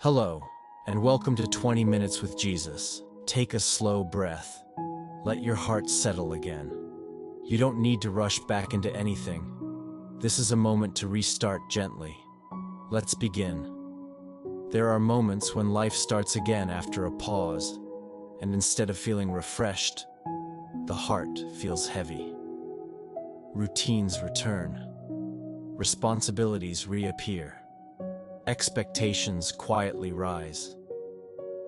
Hello, and welcome to 20 Minutes with Jesus. Take a slow breath. Let your heart settle again. You don't need to rush back into anything. This is a moment to restart gently. Let's begin. There are moments when life starts again after a pause, and instead of feeling refreshed, the heart feels heavy. Routines return. Responsibilities reappear. Expectations quietly rise.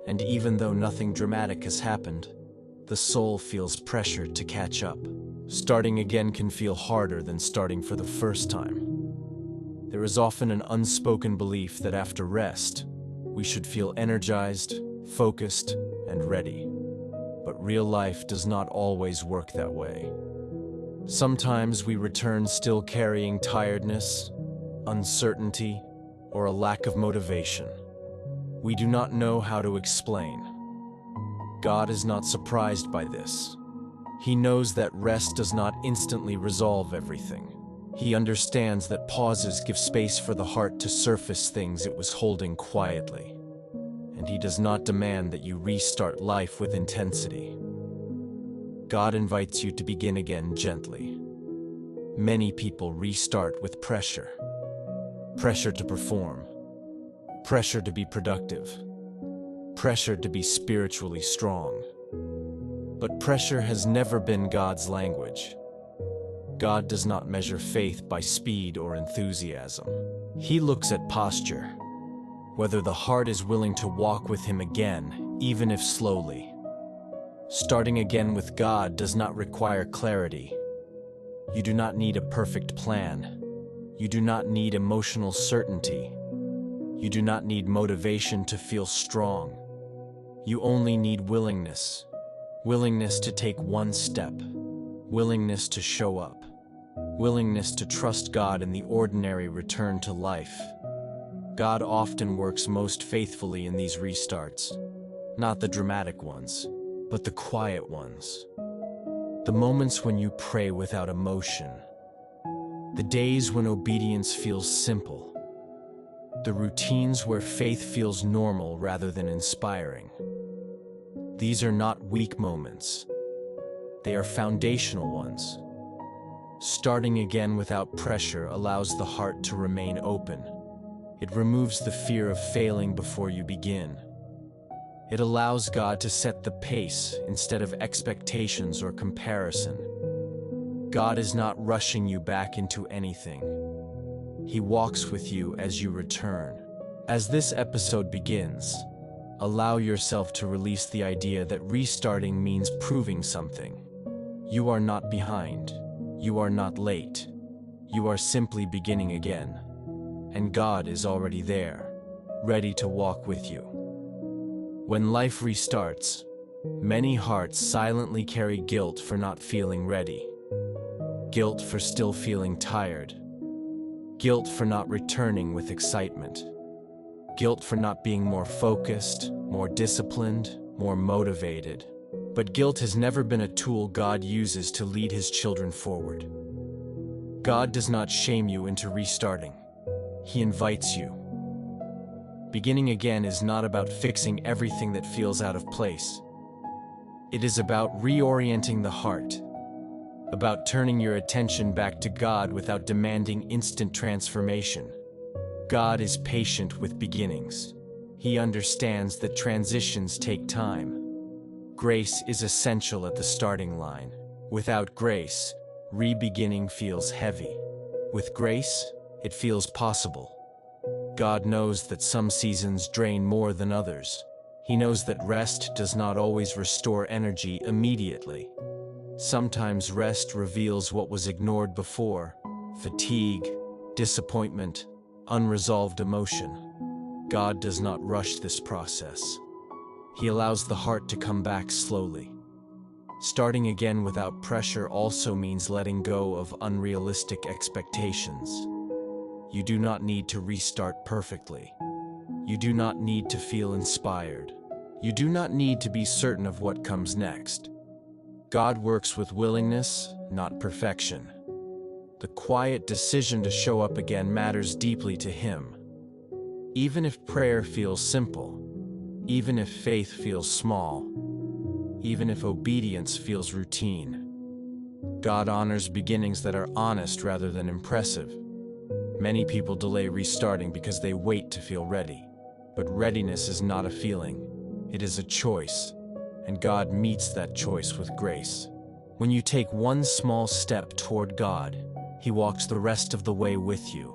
And even though nothing dramatic has happened, the soul feels pressured to catch up. Starting again can feel harder than starting for the first time. There is often an unspoken belief that after rest, we should feel energized, focused, and ready. But real life does not always work that way. Sometimes we return still carrying tiredness, uncertainty, or a lack of motivation. We do not know how to explain. God is not surprised by this. He knows that rest does not instantly resolve everything. He understands that pauses give space for the heart to surface things it was holding quietly. And He does not demand that you restart life with intensity. God invites you to begin again gently. Many people restart with pressure. Pressure to perform. Pressure to be productive. Pressure to be spiritually strong. But pressure has never been God's language. God does not measure faith by speed or enthusiasm. He looks at posture, whether the heart is willing to walk with Him again, even if slowly. Starting again with God does not require clarity. You do not need a perfect plan. You do not need emotional certainty. You do not need motivation to feel strong. You only need willingness. Willingness to take one step. Willingness to show up. Willingness to trust God in the ordinary return to life. God often works most faithfully in these restarts. Not the dramatic ones, but the quiet ones. The moments when you pray without emotion. The days when obedience feels simple. The routines where faith feels normal rather than inspiring. These are not weak moments. They are foundational ones. Starting again without pressure allows the heart to remain open. It removes the fear of failing before you begin. It allows God to set the pace instead of expectations or comparison. God is not rushing you back into anything. He walks with you as you return. As this episode begins, allow yourself to release the idea that restarting means proving something. You are not behind. You are not late. You are simply beginning again. And God is already there, ready to walk with you. When life restarts, many hearts silently carry guilt for not feeling ready. Guilt for still feeling tired. Guilt for not returning with excitement. Guilt for not being more focused, more disciplined, more motivated. But guilt has never been a tool God uses to lead His children forward. God does not shame you into restarting. He invites you. Beginning again is not about fixing everything that feels out of place. It is about reorienting the heart. About turning your attention back to God without demanding instant transformation. God is patient with beginnings. He understands that transitions take time. Grace is essential at the starting line. Without grace, re-beginning feels heavy. With grace, it feels possible. God knows that some seasons drain more than others. He knows that rest does not always restore energy immediately. Sometimes rest reveals what was ignored before: fatigue, disappointment, unresolved emotion. God does not rush this process. He allows the heart to come back slowly. Starting again without pressure also means letting go of unrealistic expectations. You do not need to restart perfectly. You do not need to feel inspired. You do not need to be certain of what comes next. God works with willingness, not perfection. The quiet decision to show up again matters deeply to Him. Even if prayer feels simple, even if faith feels small, even if obedience feels routine, God honors beginnings that are honest rather than impressive. Many people delay restarting because they wait to feel ready. But readiness is not a feeling, it is a choice, and God meets that choice with grace. When you take one small step toward God, He walks the rest of the way with you.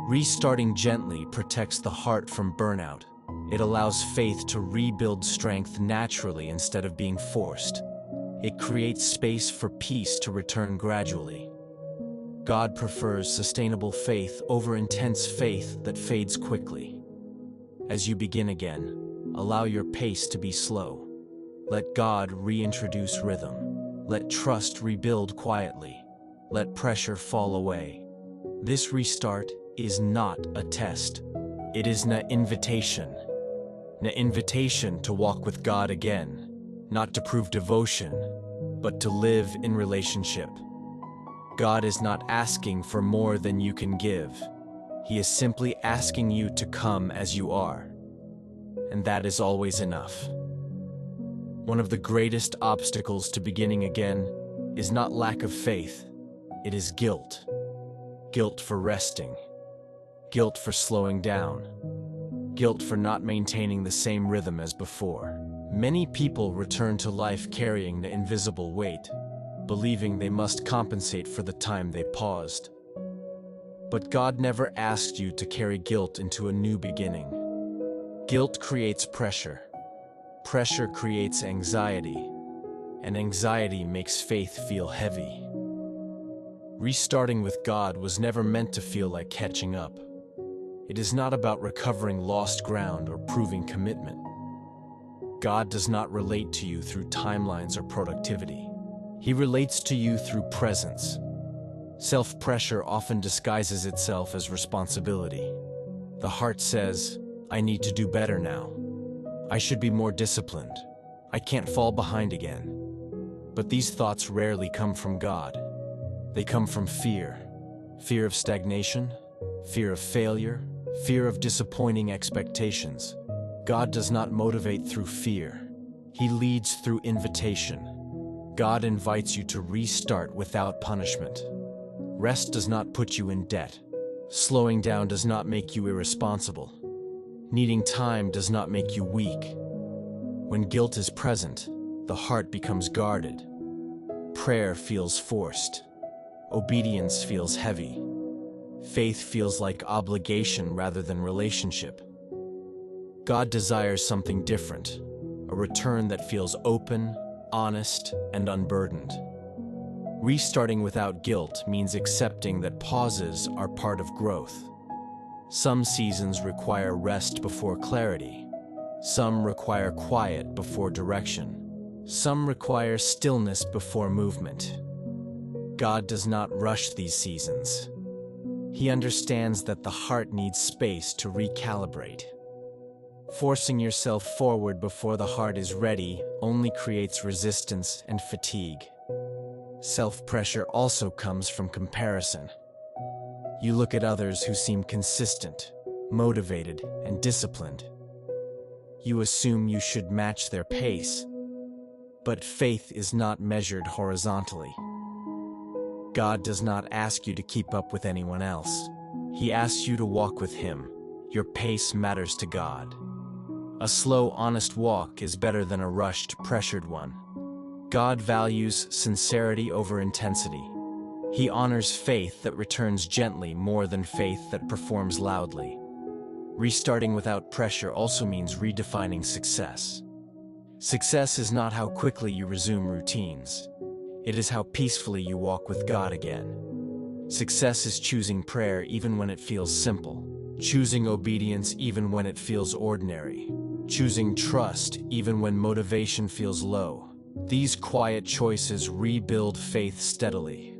Restarting gently protects the heart from burnout. It allows faith to rebuild strength naturally instead of being forced. It creates space for peace to return gradually. God prefers sustainable faith over intense faith that fades quickly. As you begin again, allow your pace to be slow. Let God reintroduce rhythm. Let trust rebuild quietly. Let pressure fall away. This restart is not a test. It is an invitation. An invitation to walk with God again, not to prove devotion, but to live in relationship. God is not asking for more than you can give. He is simply asking you to come as you are. And that is always enough. One of the greatest obstacles to beginning again is not lack of faith. It is guilt. Guilt for resting. Guilt for slowing down. Guilt for not maintaining the same rhythm as before. Many people return to life carrying the invisible weight, believing they must compensate for the time they paused. But God never asked you to carry guilt into a new beginning. Guilt creates pressure. Pressure creates anxiety, and anxiety makes faith feel heavy. Restarting with God was never meant to feel like catching up. It is not about recovering lost ground or proving commitment. God does not relate to you through timelines or productivity. He relates to you through presence. Self-pressure often disguises itself as responsibility. The heart says, I need to do better now. I should be more disciplined. I can't fall behind again. But these thoughts rarely come from God. They come from fear. Fear of stagnation, fear of failure, fear of disappointing expectations. God does not motivate through fear. He leads through invitation. God invites you to restart without punishment. Rest does not put you in debt. Slowing down does not make you irresponsible. Needing time does not make you weak. When guilt is present, the heart becomes guarded. Prayer feels forced. Obedience feels heavy. Faith feels like obligation rather than relationship. God desires something different, a return that feels open, honest, and unburdened. Restarting without guilt means accepting that pauses are part of growth. Some seasons require rest before clarity. Some require quiet before direction. Some require stillness before movement. God does not rush these seasons. He understands that the heart needs space to recalibrate. Forcing yourself forward before the heart is ready only creates resistance and fatigue. Self-pressure also comes from comparison. You look at others who seem consistent, motivated, and disciplined. You assume you should match their pace. But faith is not measured horizontally. God does not ask you to keep up with anyone else. He asks you to walk with Him. Your pace matters to God. A slow, honest walk is better than a rushed, pressured one. God values sincerity over intensity. He honors faith that returns gently more than faith that performs loudly. Restarting without pressure also means redefining success. Success is not how quickly you resume routines. It is how peacefully you walk with God again. Success is choosing prayer even when it feels simple, choosing obedience even when it feels ordinary, choosing trust even when motivation feels low. These quiet choices rebuild faith steadily.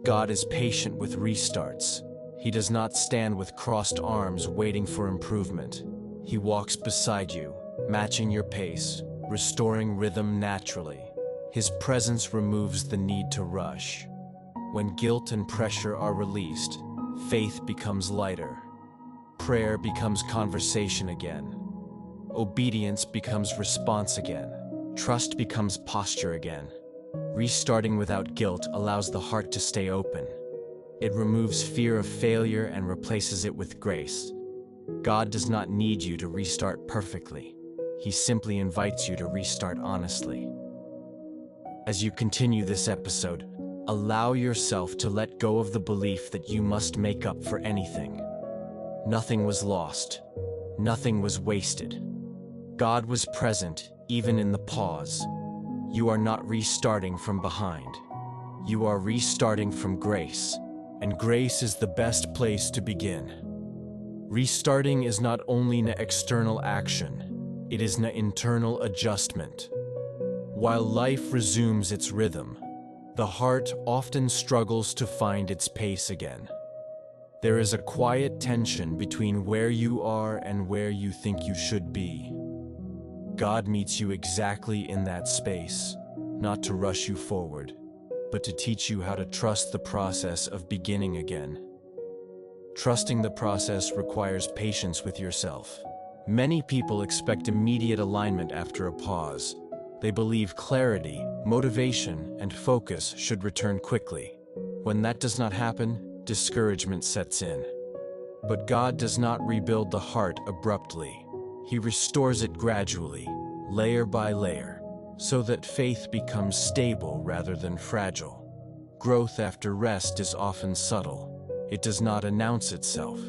God is patient with restarts. He does not stand with crossed arms waiting for improvement. He walks beside you, matching your pace, restoring rhythm naturally. His presence removes the need to rush. When guilt and pressure are released, faith becomes lighter. Prayer becomes conversation again. Obedience becomes response again. Trust becomes posture again. Restarting without guilt allows the heart to stay open. It removes fear of failure and replaces it with grace. God does not need you to restart perfectly. He simply invites you to restart honestly. As you continue this episode, allow yourself to let go of the belief that you must make up for anything. Nothing was lost. Nothing was wasted. God was present, even in the pause. You are not restarting from behind. You are restarting from grace, and grace is the best place to begin. Restarting is not only an external action, it is an internal adjustment. While life resumes its rhythm, the heart often struggles to find its pace again. There is a quiet tension between where you are and where you think you should be. God meets you exactly in that space, not to rush you forward, but to teach you how to trust the process of beginning again. Trusting the process requires patience with yourself. Many people expect immediate alignment after a pause. They believe clarity, motivation, and focus should return quickly. When that does not happen, discouragement sets in. But God does not rebuild the heart abruptly. He restores it gradually, layer by layer, so that faith becomes stable rather than fragile. Growth after rest is often subtle. It does not announce itself.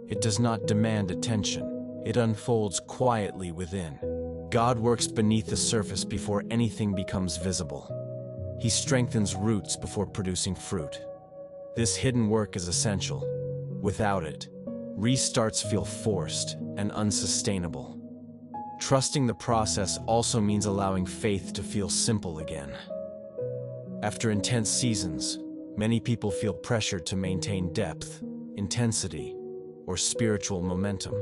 It does not demand attention. It unfolds quietly within. God works beneath the surface before anything becomes visible. He strengthens roots before producing fruit. This hidden work is essential. Without it, restarts feel forced and unsustainable. Trusting the process also means allowing faith to feel simple again. After intense seasons, many people feel pressured to maintain depth, intensity, or spiritual momentum.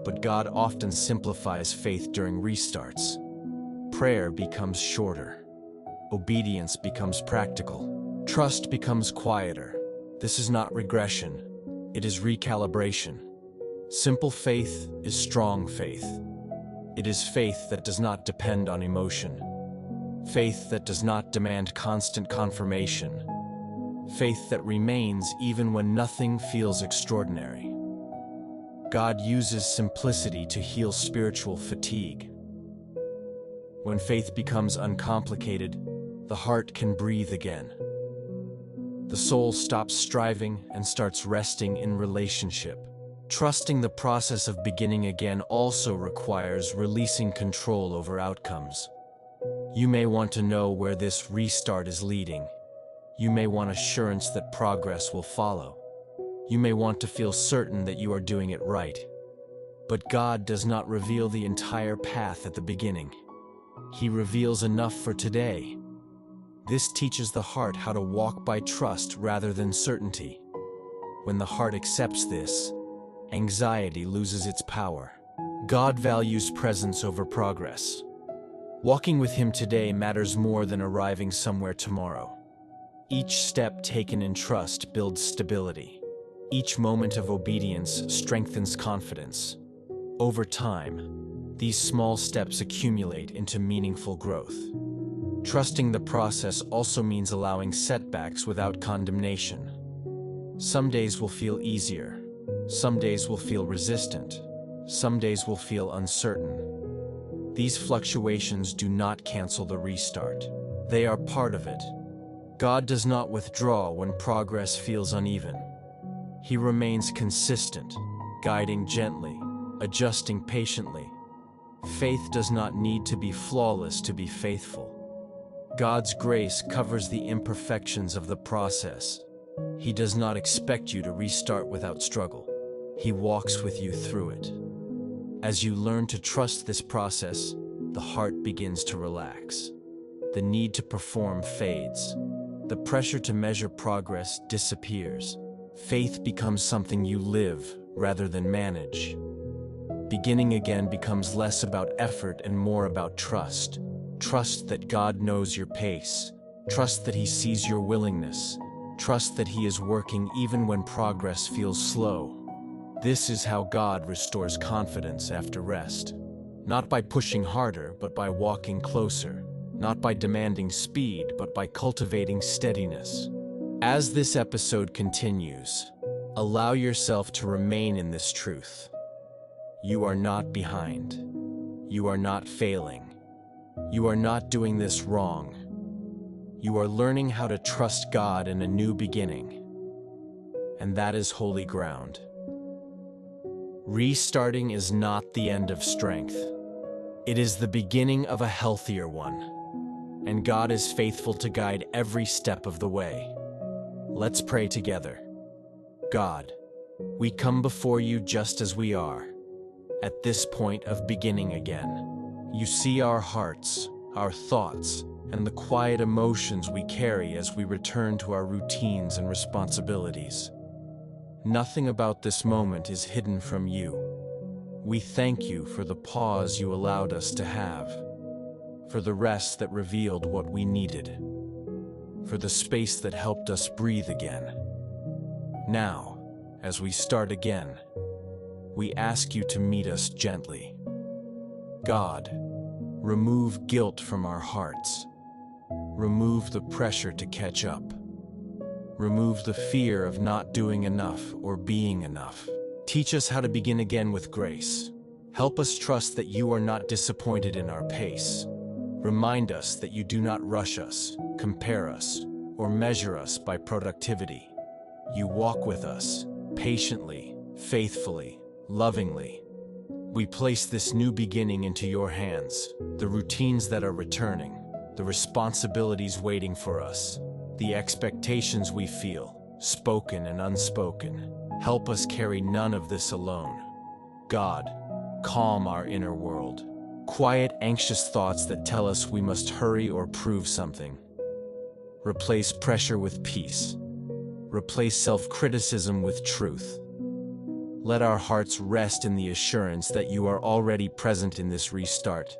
But God often simplifies faith during restarts. Prayer becomes shorter. Obedience becomes practical. Trust becomes quieter. This is not regression. It is recalibration. Simple faith is strong faith. It is faith that does not depend on emotion. Faith that does not demand constant confirmation. Faith that remains even when nothing feels extraordinary. God uses simplicity to heal spiritual fatigue. When faith becomes uncomplicated, the heart can breathe again. The soul stops striving and starts resting in relationship. Trusting the process of beginning again also requires releasing control over outcomes. You may want to know where this restart is leading. You may want assurance that progress will follow. You may want to feel certain that you are doing it right. But God does not reveal the entire path at the beginning. He reveals enough for today. This teaches the heart how to walk by trust rather than certainty. When the heart accepts this, anxiety loses its power. God values presence over progress. Walking with Him today matters more than arriving somewhere tomorrow. Each step taken in trust builds stability. Each moment of obedience strengthens confidence. Over time, these small steps accumulate into meaningful growth. Trusting the process also means allowing setbacks without condemnation. Some days will feel easier. Some days will feel resistant. Some days will feel uncertain. These fluctuations do not cancel the restart. They are part of it. God does not withdraw when progress feels uneven. He remains consistent, guiding gently, adjusting patiently. Faith does not need to be flawless to be faithful. God's grace covers the imperfections of the process. He does not expect you to restart without struggle. He walks with you through it. As you learn to trust this process, the heart begins to relax. The need to perform fades. The pressure to measure progress disappears. Faith becomes something you live rather than manage. Beginning again becomes less about effort and more about trust. Trust that God knows your pace. Trust that He sees your willingness. Trust that He is working even when progress feels slow. This is how God restores confidence after rest. Not by pushing harder, but by walking closer. Not by demanding speed, but by cultivating steadiness. As this episode continues, allow yourself to remain in this truth. You are not behind. You are not failing. You are not doing this wrong. You are learning how to trust God in a new beginning. And that is holy ground. Restarting is not the end of strength. It is the beginning of a healthier one. And God is faithful to guide every step of the way. Let's pray together. God, we come before you just as we are, at this point of beginning again. You see our hearts, our thoughts, and the quiet emotions we carry as we return to our routines and responsibilities. Nothing about this moment is hidden from you. We thank you for the pause you allowed us to have, for the rest that revealed what we needed, for the space that helped us breathe again. Now, as we start again, we ask you to meet us gently. God, remove guilt from our hearts. Remove the pressure to catch up. Remove the fear of not doing enough or being enough. Teach us how to begin again with grace. Help us trust that you are not disappointed in our pace. Remind us that you do not rush us, compare us, or measure us by productivity. You walk with us, patiently, faithfully, lovingly. We place this new beginning into your hands, the routines that are returning, the responsibilities waiting for us, the expectations we feel, spoken and unspoken. Help us carry none of this alone. God, calm our inner world. Quiet, anxious thoughts that tell us we must hurry or prove something. Replace pressure with peace. Replace self-criticism with truth. Let our hearts rest in the assurance that you are already present in this restart.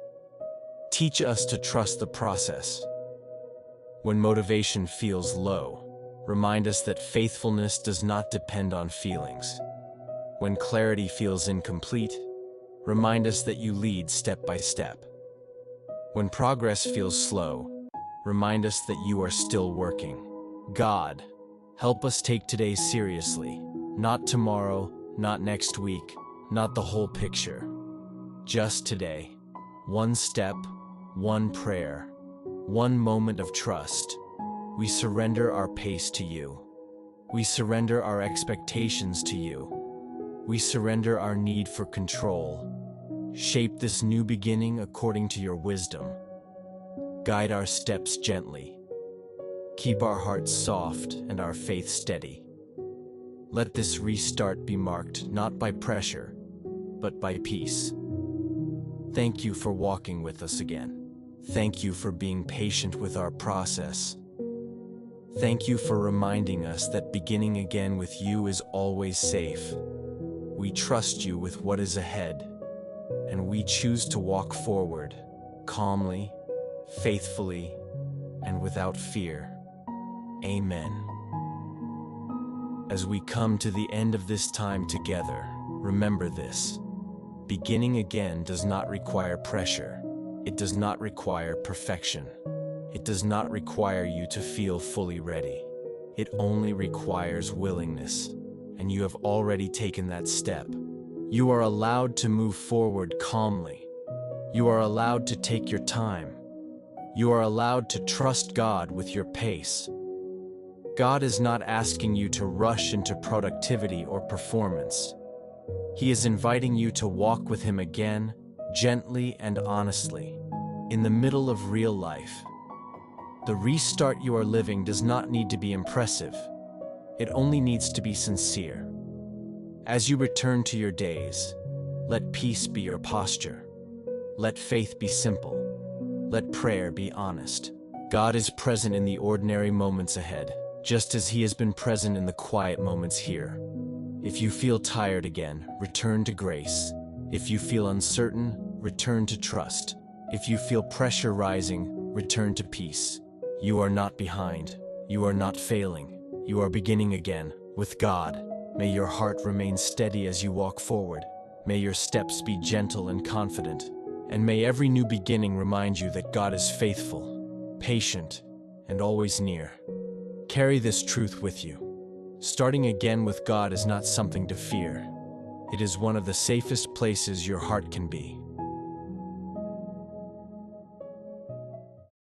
Teach us to trust the process. When motivation feels low, remind us that faithfulness does not depend on feelings. When clarity feels incomplete, remind us that you lead step by step. When progress feels slow, remind us that you are still working. God, help us take today seriously, not tomorrow, not next week, not the whole picture. Just today, one step, one prayer, one moment of trust. We surrender our pace to you. We surrender our expectations to you. We surrender our need for control. Shape this new beginning according to your wisdom. Guide our steps gently. Keep our hearts soft and our faith steady. Let this restart be marked not by pressure, but by peace. Thank you for walking with us again. Thank you for being patient with our process. Thank you for reminding us that beginning again with you is always safe. We trust you with what is ahead, and we choose to walk forward, calmly, faithfully, and without fear. Amen. As we come to the end of this time together, remember this. Beginning again does not require pressure. It does not require perfection. It does not require you to feel fully ready. It only requires willingness, and you have already taken that step. You are allowed to move forward calmly. You are allowed to take your time. You are allowed to trust God with your pace. God is not asking you to rush into productivity or performance. He is inviting you to walk with Him again, gently and honestly, in the middle of real life. The restart you are living does not need to be impressive. It only needs to be sincere. As you return to your days, let peace be your posture. Let faith be simple. Let prayer be honest. God is present in the ordinary moments ahead, just as He has been present in the quiet moments here. If you feel tired again, return to grace. If you feel uncertain, return to trust. If you feel pressure rising, return to peace. You are not behind. You are not failing. You are beginning again with God. May your heart remain steady as you walk forward. May your steps be gentle and confident. And may every new beginning remind you that God is faithful, patient, and always near. Carry this truth with you. Starting again with God is not something to fear. It is one of the safest places your heart can be.